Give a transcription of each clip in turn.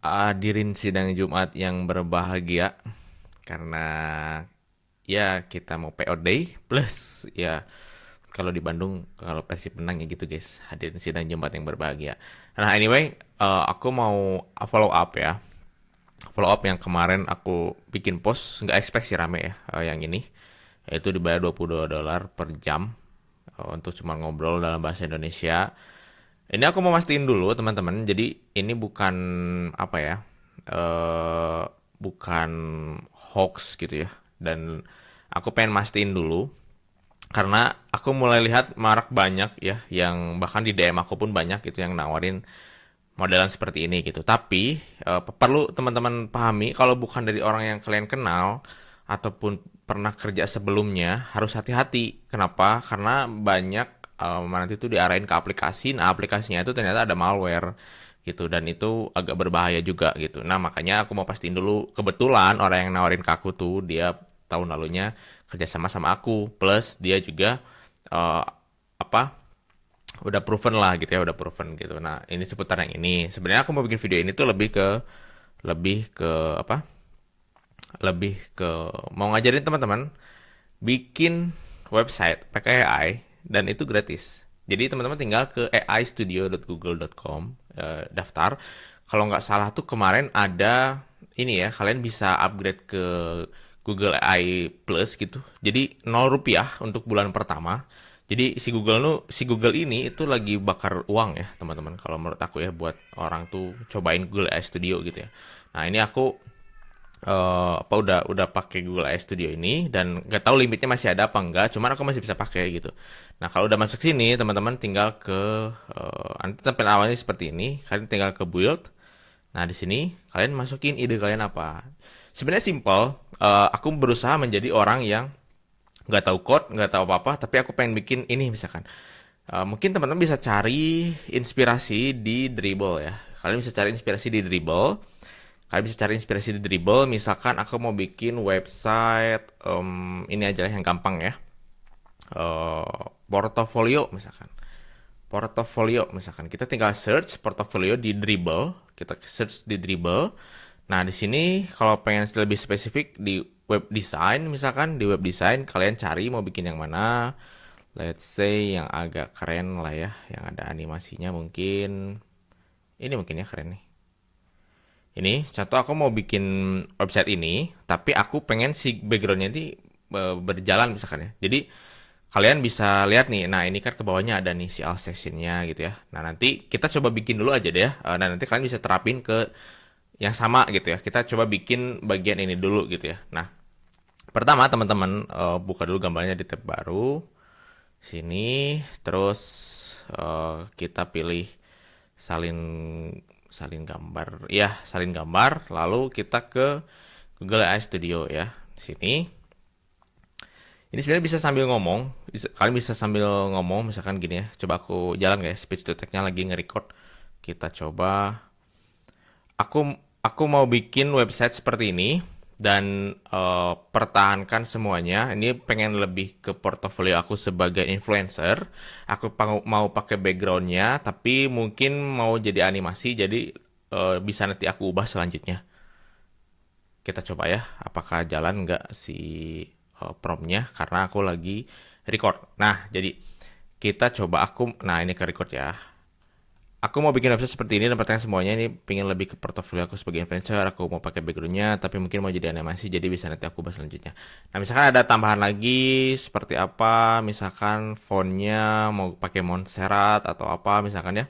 hadirin sidang Jumat yang berbahagia karena ya kita mau PO Day plus ya kalau di Bandung kalau Persib menang ya gitu guys. Hadirin sidang Jumat yang berbahagia. Nah anyway, aku mau follow up ya. Follow up yang kemarin aku bikin post nggak expect sih rame ya, yang ini yaitu dibayar $22 per jam, untuk cuma ngobrol dalam bahasa Indonesia. Ini aku mau mastiin dulu teman-teman. Jadi ini bukan apa ya, eh bukan hoax gitu ya. Dan aku pengen mastiin dulu karena aku mulai lihat marak banyak ya yang bahkan di DM aku pun banyak gitu yang nawarin modelan seperti ini gitu. Tapi perlu teman-teman pahami kalau bukan dari orang yang kalian kenal ataupun pernah kerja sebelumnya harus hati-hati. Kenapa? Karena banyak nanti itu diarahin ke aplikasi. Nah, aplikasinya itu ternyata ada malware gitu dan itu agak berbahaya juga gitu. Nah, makanya aku mau pastiin dulu kebetulan orang yang nawarin ke aku tuh dia tahun lalunya kerjasama sama aku plus dia juga eh, apa udah proven lah gitu ya, udah proven gitu. Nah, ini seputar yang ini. Sebenarnya aku mau bikin video ini tuh lebih ke apa? Lebih ke mau ngajarin teman-teman bikin website pakai AI dan itu gratis. Jadi teman-teman tinggal ke aistudio.google.com, daftar. Kalau nggak salah tuh kemarin ada ini ya, kalian bisa upgrade ke Google AI Plus gitu. Jadi $0 untuk bulan pertama. Jadi si Google ini itu lagi bakar uang ya teman-teman. Kalau menurut aku ya buat orang tuh cobain Google AI Studio gitu ya. Nah ini aku udah pakai Google AI Studio ini dan nggak tahu limitnya masih ada apa enggak, cuman aku masih bisa pakai gitu. Nah kalau udah masuk sini teman-teman tinggal ke nanti tampilan awalnya seperti ini, kalian tinggal ke build. Nah di sini kalian masukin ide kalian apa. Sebenarnya simple. Aku berusaha menjadi orang yang nggak tahu code, nggak tahu apa-apa, tapi aku pengen bikin ini misalkan. Mungkin teman-teman bisa cari inspirasi di Dribble ya. Kalian bisa cari inspirasi di Dribble. Kalian bisa cari inspirasi di Dribble. Misalkan aku mau bikin website, ini aja yang gampang ya. Portofolio misalkan. Portofolio misalkan. Kita tinggal search portofolio di Dribble. Kita search di Dribble. Nah, di sini kalau pengen lebih spesifik di web design misalkan, di web design kalian cari mau bikin yang mana. Let's say yang agak keren lah ya, yang ada animasinya mungkin. Ini mungkin ya keren nih. Ini contoh aku mau bikin website ini, tapi aku pengen si backgroundnya ini berjalan misalkan ya. Jadi kalian bisa lihat nih, nah ini kan ke bawahnya ada nih si all sessionnya gitu ya. Nah nanti kita coba bikin dulu aja deh ya. Nah nanti kalian bisa terapin ke yang sama gitu ya. Kita coba bikin bagian ini dulu gitu ya. Nah pertama teman-teman buka dulu gambarnya di tab baru. Sini, terus kita pilih salin salin gambar, ya salin gambar. Lalu kita ke Google AI Studio ya. Di sini, ini sebenarnya bisa sambil ngomong. Kalian bisa sambil ngomong, misalkan gini ya. Coba aku jalan guys, speech to text-nya lagi nge-record. Kita coba. Aku mau bikin website seperti ini dan pertahankan semuanya. Ini pengen lebih ke portofolio aku sebagai influencer. Aku mau pakai backgroundnya, tapi mungkin mau jadi animasi. Jadi bisa nanti aku ubah selanjutnya. Kita coba ya, apakah jalan nggak si promptnya? Karena aku lagi record. Nah, jadi kita coba nah ini ke record ya. Aku mau bikin website seperti ini dan pertanyaan semuanya ini pengen lebih ke portofolio aku sebagai influencer. Aku mau pakai backgroundnya, tapi mungkin mau jadi animasi, jadi bisa nanti aku bahas selanjutnya. Nah, misalkan ada tambahan lagi seperti apa, misalkan fontnya mau pakai Montserrat atau apa, misalkan ya.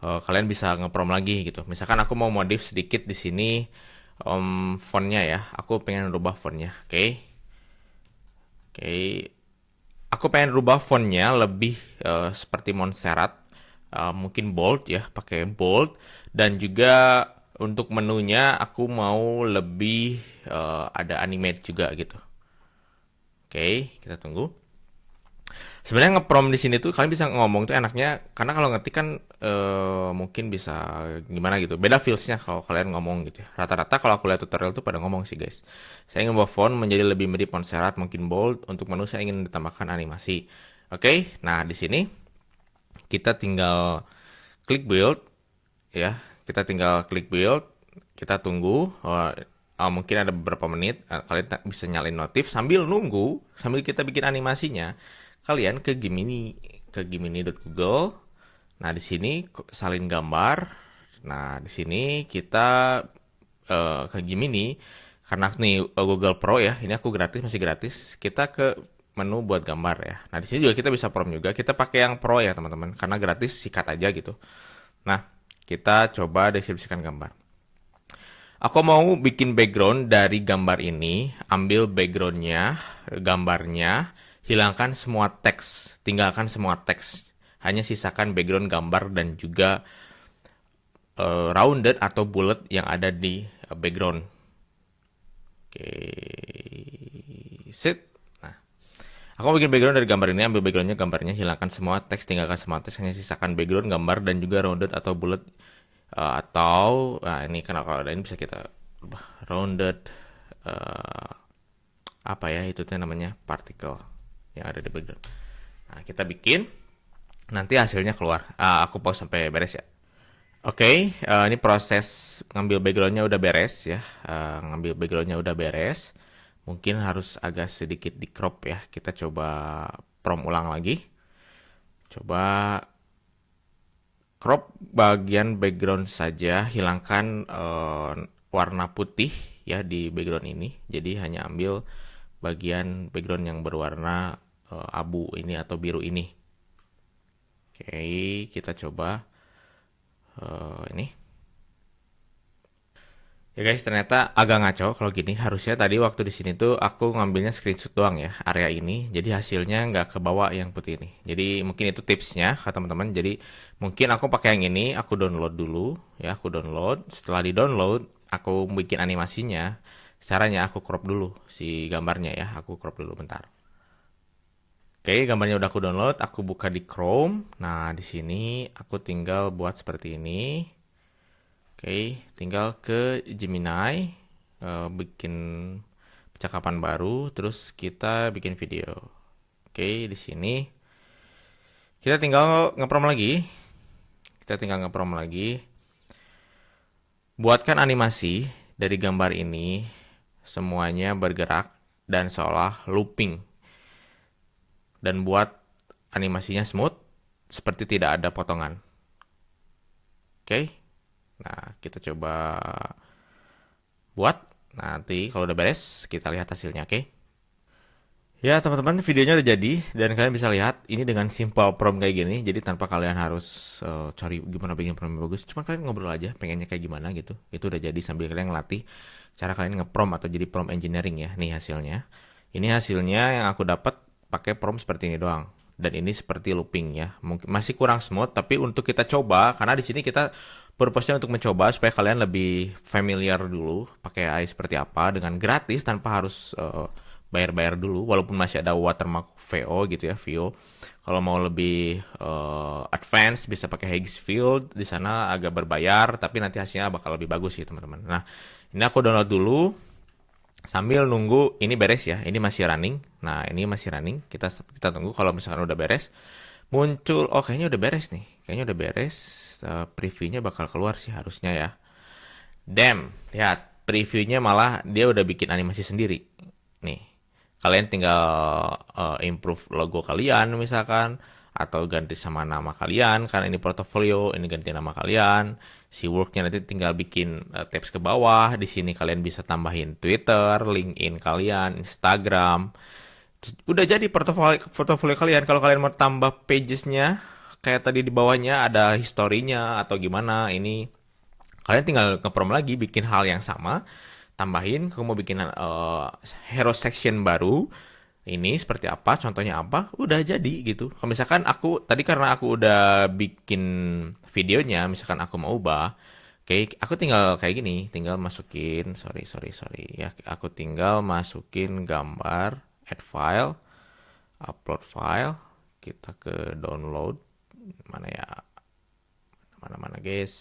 Kalian bisa ngeprom lagi gitu. Misalkan aku mau modif sedikit di sini fontnya ya. Aku pengen rubah fontnya. Oke. Oke. Aku pengen rubah fontnya lebih seperti Montserrat. Mungkin bold ya, pakai bold. Dan juga untuk menunya aku mau lebih ada animate juga gitu. Oke, kita tunggu. Sebenarnya ngeprom di sini tuh kalian bisa ngomong tuh enaknya karena kalau ngetik kan mungkin bisa gimana gitu. Beda feelsnya kalau kalian ngomong gitu ya. Rata-rata kalau aku lihat tutorial tuh pada ngomong sih guys. Saya ingin membawa font menjadi lebih mirip Montserrat, mungkin bold. Untuk menu saya ingin ditambahkan animasi. Oke, nah di sini kita tinggal klik build ya. kita tinggal klik build, kita tunggu. Mungkin ada beberapa menit, kalian bisa nyalain notif sambil nunggu, sambil kita bikin animasinya. Kalian ke Gemini.google. Nah, di sini salin gambar. Nah, di sini kita ke Gemini. Karena nih Google Pro ya, ini aku gratis, masih gratis. Kita ke menu buat gambar ya. Nah, di sini juga kita bisa prom juga. Kita pakai yang Pro ya, teman-teman. Karena gratis, sikat aja gitu. Nah, kita coba deskripsikan gambar. Aku mau bikin background dari gambar ini, ambil backgroundnya, gambarnya, hilangkan semua teks, tinggalkan semua teks. Hanya sisakan background gambar dan juga rounded atau bullet yang ada di background. Oke, sit. Nah, aku mau bikin background dari gambar ini, ambil backgroundnya, gambarnya, hilangkan semua teks, tinggalkan semua teks, hanya sisakan background gambar dan juga rounded atau bullet. Nah ini kalau ada ini bisa kita ubah rounded, apa ya itu tuh namanya, particle yang ada di background. Nah, kita bikin, nanti hasilnya keluar. Aku pause sampai beres ya. Oke, ini proses ngambil backgroundnya udah beres ya. Ngambil backgroundnya udah beres. Mungkin harus agak sedikit di crop ya. Kita coba prom ulang lagi. Coba crop bagian background saja, hilangkan warna putih ya di background ini. Jadi hanya ambil bagian background yang berwarna abu ini atau biru ini. Oke, kita coba ini. Ya guys, ternyata agak ngaco kalau gini. Harusnya tadi waktu di sini tuh aku ngambilnya screenshot doang ya, area ini. Jadi hasilnya nggak kebawa yang putih ini. Jadi mungkin itu tipsnya teman-teman. Jadi mungkin aku pakai yang ini, aku download dulu ya, aku download. Setelah di-download, aku bikin animasinya. Caranya aku crop dulu si gambarnya ya, aku crop dulu bentar. Oke, gambarnya udah aku download, aku buka di Chrome. Nah, di sini aku tinggal buat seperti ini. Oke, tinggal ke Gemini, bikin percakapan baru, terus kita bikin video. Oke, di sini kita tinggal ngeprom lagi. Buatkan animasi dari gambar ini, semuanya bergerak dan seolah looping. Dan buat animasinya smooth, seperti tidak ada potongan. Oke. Nah, kita coba buat. Nanti kalau udah beres, kita lihat hasilnya, oke? Ya, teman-teman, videonya udah jadi. Dan kalian bisa lihat, ini dengan simple prompt kayak gini. Jadi tanpa kalian harus cari gimana bikin prompt yang bagus. Cuma kalian ngobrol aja, pengennya kayak gimana gitu. Itu udah jadi sambil kalian ngelatih cara kalian nge-prompt atau jadi prompt engineering ya. Nih hasilnya. Ini hasilnya yang aku dapat pakai prompt seperti ini doang. Dan ini seperti looping ya. Mungkin masih kurang smooth, tapi untuk kita coba, karena di sini kita purpose-nya untuk mencoba supaya kalian lebih familiar dulu pakai AI seperti apa dengan gratis tanpa harus bayar-bayar dulu, walaupun masih ada watermark VO gitu ya, VO. Kalau mau lebih advance bisa pakai Higgsfield, di sana agak berbayar tapi nanti hasilnya bakal lebih bagus sih teman-teman. Nah, ini aku download dulu sambil nunggu ini beres ya. Ini masih running. Nah, ini masih running. Kita tunggu kalau misalkan udah beres. Muncul, oh kayaknya udah beres nih. Kayaknya udah beres. Previewnya bakal keluar sih harusnya ya. Damn, lihat. Previewnya malah dia udah bikin animasi sendiri. Nih, kalian tinggal improve logo kalian misalkan. Atau ganti sama nama kalian, karena ini portofolio, ini ganti nama kalian. Si worknya nanti tinggal bikin tabs ke bawah. Di sini kalian bisa tambahin Twitter, LinkedIn kalian, Instagram. Udah jadi portofolio kalian. Kalau kalian mau tambah pagesnya, kayak tadi di bawahnya ada historinya atau gimana, ini kalian tinggal nge-prom lagi, bikin hal yang sama, tambahin, kamu mau bikin hero section baru, ini seperti apa, contohnya apa, udah jadi gitu. Kalau misalkan aku, tadi karena aku udah bikin videonya, misalkan aku mau ubah, oke, aku tinggal kayak gini, tinggal masukin, sorry, ya, aku tinggal masukin gambar, add file, upload file, kita ke download, mana ya, mana guys,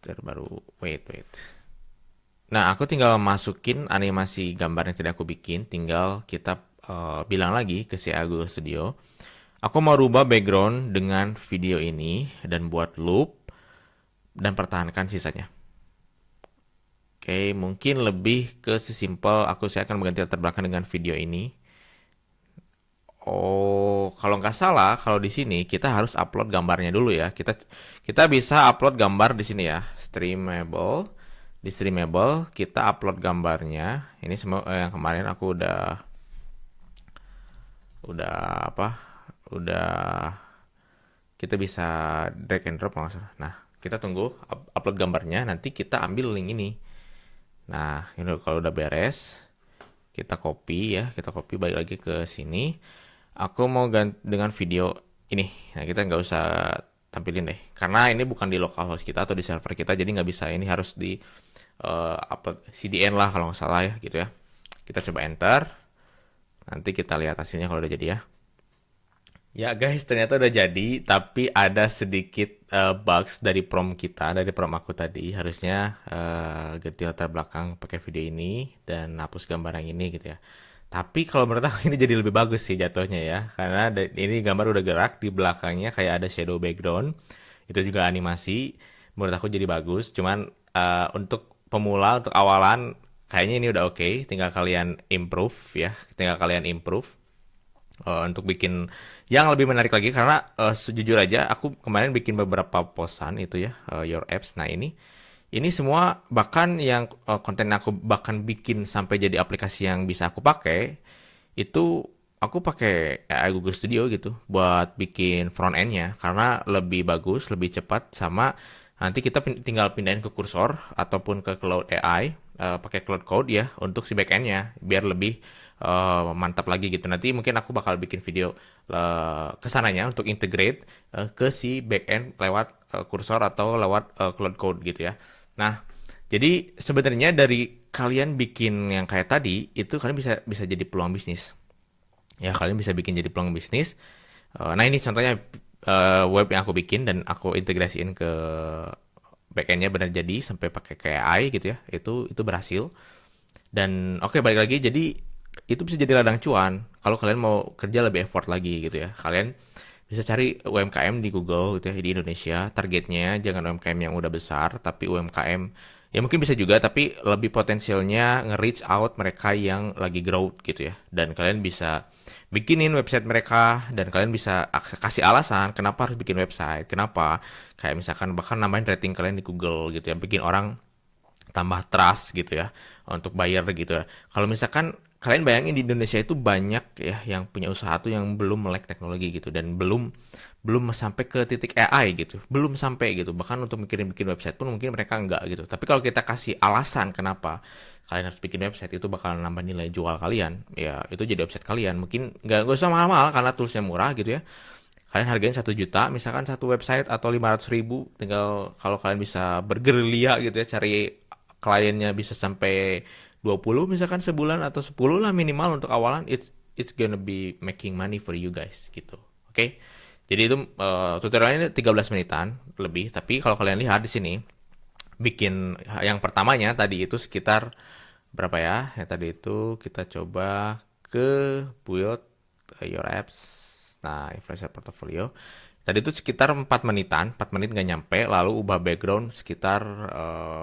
terbaru, wait. Nah, aku tinggal masukin animasi gambar yang tadi aku bikin, tinggal kita bilang lagi ke si Google Studio, Aku mau rubah background dengan video ini dan buat loop dan pertahankan sisanya. Oke, mungkin lebih ke sesimpel saya akan mengganti latar belakang dengan video ini. Oh, kalau nggak salah, kalau di sini kita harus upload gambarnya dulu ya. Kita bisa upload gambar di sini ya, streamable. Di streamable kita upload gambarnya. Ini semua yang kemarin aku udah apa? Udah kita bisa drag and drop kalau nggak salah. Nah, kita tunggu upload gambarnya. Nanti kita ambil link ini. Nah, ini kalau udah beres, kita copy ya, kita copy balik lagi ke sini. Aku mau ganti dengan video ini. Nah, kita nggak usah tampilin deh, karena ini bukan di localhost kita atau di server kita, jadi nggak bisa. Ini harus di upload CDN lah kalau nggak salah ya, gitu ya. Kita coba enter. Nanti kita lihat hasilnya kalau udah jadi ya. Ya guys, ternyata udah jadi, tapi ada sedikit bugs dari prompt kita, dari prompt aku tadi. Harusnya ganti latar belakang pakai video ini dan hapus gambar yang ini gitu ya. Tapi kalau menurut aku ini jadi lebih bagus sih jatuhnya ya, karena ini gambar udah gerak di belakangnya kayak ada shadow background. Itu juga animasi, menurut aku jadi bagus. Cuman untuk pemula, untuk awalan, kayaknya ini udah oke. Tinggal kalian improve ya, tinggal kalian improve untuk bikin yang lebih menarik lagi, karena sejujur aja aku kemarin bikin beberapa posan itu ya, your apps. Nah, ini semua bahkan yang konten aku bahkan bikin sampai jadi aplikasi yang bisa aku pakai itu, aku pakai AI Google Studio gitu buat bikin front end-nya, karena lebih bagus, lebih cepat, sama nanti kita tinggal pindahin ke kursor ataupun ke Cloud AI, pakai Cloud Code ya untuk si back end-nya biar lebih mantap lagi gitu. Nanti mungkin aku bakal bikin video kesananya untuk integrate ke si backend lewat kursor atau lewat Cloud Code gitu ya. Nah, jadi sebenarnya dari kalian bikin yang kayak tadi itu kalian bisa bisa jadi peluang bisnis. Ya, kalian bisa bikin jadi peluang bisnis. Nah, ini contohnya web yang aku bikin dan aku integrasiin ke backendnya benar jadi sampai pakai kayak AI gitu ya. Itu berhasil. Dan oke, balik lagi, jadi itu bisa jadi ladang cuan kalau kalian mau kerja lebih effort lagi gitu ya. Kalian bisa cari UMKM di Google gitu ya, di Indonesia. Targetnya jangan UMKM yang udah besar, tapi UMKM ya mungkin bisa juga, tapi lebih potensialnya nge-reach out mereka yang lagi growth gitu ya. Dan kalian bisa bikinin website mereka, dan kalian bisa kasih alasan kenapa harus bikin website, kenapa, kayak misalkan bahkan nambahin rating kalian di Google gitu ya, bikin orang tambah trust gitu ya untuk bayar gitu ya. Kalau misalkan kalian bayangin di Indonesia itu banyak ya yang punya usaha tuh yang belum melek teknologi gitu, dan belum belum sampai ke titik AI gitu, belum sampai gitu, bahkan untuk bikin website pun mungkin mereka enggak gitu. Tapi kalau kita kasih alasan kenapa kalian harus bikin website, itu bakal nambah nilai jual kalian ya, itu jadi website kalian mungkin nggak usah mahal-mahal karena toolsnya murah gitu ya. Kalian hargain 1 juta misalkan satu website, atau 500 ribu, tinggal kalau kalian bisa bergerilya gitu ya, cari kliennya bisa sampai 20 misalkan sebulan, atau 10 lah minimal untuk awalan, it's gonna be making money for you guys gitu. Oke. Jadi itu tutorialnya 13 menitan lebih, tapi kalau kalian lihat di sini bikin yang pertamanya tadi itu sekitar berapa ya? Yang tadi itu kita coba ke build your apps. Nah, influencer portfolio. Tadi itu sekitar 4 menitan, 4 menit nggak nyampe, lalu ubah background sekitar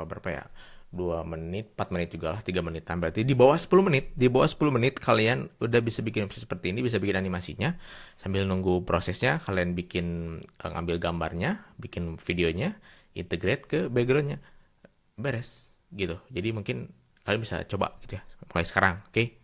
berapa ya? 2 menit, 4 menit juga lah, 3 menitan. Berarti di bawah 10 menit, di bawah 10 menit kalian udah bisa bikin website seperti ini, bisa bikin animasinya. Sambil nunggu prosesnya, kalian bikin, ngambil gambarnya, bikin videonya, integrate ke backgroundnya. Beres, gitu. Jadi mungkin kalian bisa coba gitu ya, mulai sekarang, oke?